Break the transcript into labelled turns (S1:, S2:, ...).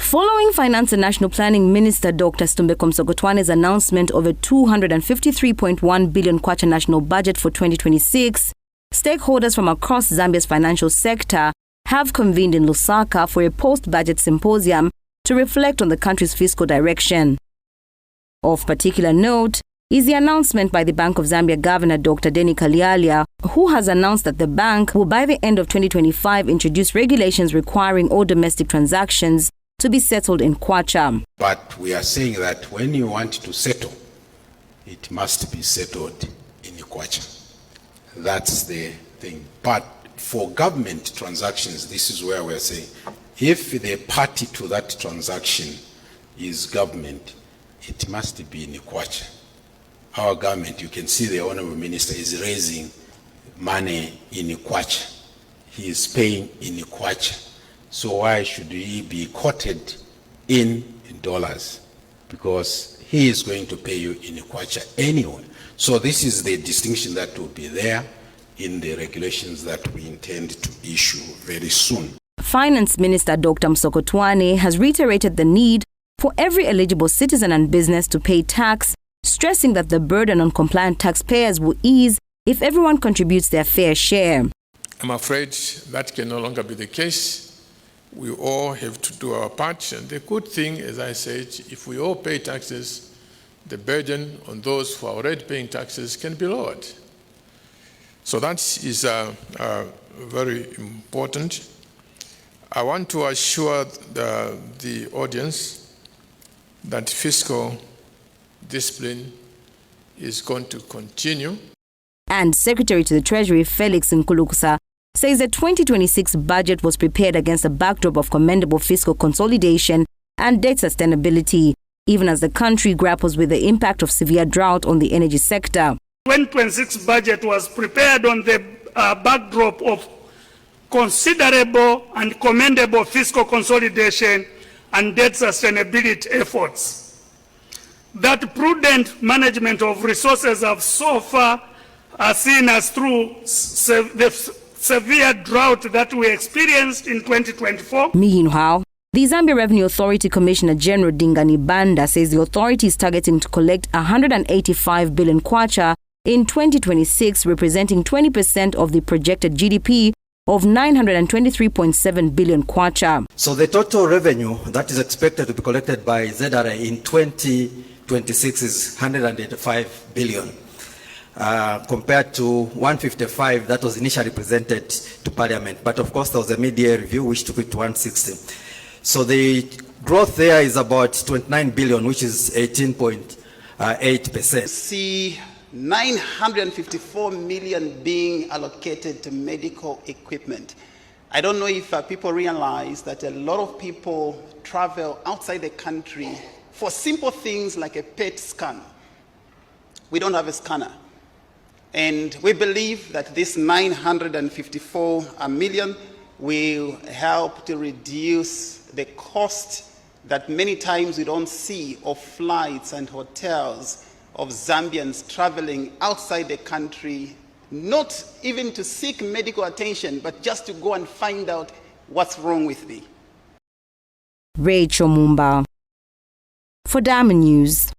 S1: Following Finance and National Planning Minister Dr. Stumbeko Msokotwane's announcement of a 253.1 billion kwacha national budget for 2026, stakeholders from across Zambia's financial sector have convened in Lusaka for a post-budget symposium to reflect on the country's fiscal direction. Of particular note is the announcement by the Bank of Zambia Governor Dr. Denny Kalialia, who has announced that the bank will by the end of 2025 introduce regulations requiring all domestic transactions to be settled in kwacha.
S2: But we are saying that when you want to settle, it must be settled in kwacha. That's the thing. But for government transactions, this is where we're saying, if the party to that transaction is government, it must be in kwacha. Our government, you can see the Honorable Minister is raising money in kwacha. He is paying in kwacha. So why should he be quoted in dollars? Because he is going to pay you in kwacha anyway. So this is the distinction that will be there in the regulations that we intend to issue very soon.
S1: Finance Minister Dr. Msokotwane has reiterated the need for every eligible citizen and business to pay tax, stressing that the burden on compliant taxpayers will ease if everyone contributes their fair share.
S3: I'm afraid that can no longer be the case. We all have to do our part, and the good thing, as I said, if we all pay taxes, the burden on those who are already paying taxes can be lowered. So that is very important. I want to assure the audience that fiscal discipline is going to continue.
S1: And Secretary to the Treasury Felix Nkulukusa says the 2026 budget was prepared against a backdrop of commendable fiscal consolidation and debt sustainability, even as the country grapples with the impact of severe drought on the energy sector.
S4: 2026 budget was prepared on the backdrop of considerable and commendable fiscal consolidation and debt sustainability efforts. That prudent management of resources have so far seen us through the severe drought that we experienced in 2024.
S1: Meanwhile, the Zambia Revenue Authority Commissioner General Dingani Banda says the authority is targeting to collect 185 billion kwacha in 2026, representing 20% of the projected GDP of 923.7 billion kwacha.
S5: So the total revenue that is expected to be collected by ZRA in 2026 is 185 billion. Compared to 155 that was initially presented to Parliament. But of course there was a mid-year review which took it to 160. So the growth there is about 29 billion, which is 18.8%.
S6: See 954 million being allocated to medical equipment. I don't know if people realize that a lot of people travel outside the country for simple things like a PET scan. We don't have a scanner. And we believe that this 954 million will help to reduce the cost that many times we don't see of flights and hotels of Zambians traveling outside the country, not even to seek medical attention, but just to go and find out what's wrong with me.
S1: Rachel Mumba for Diamond News.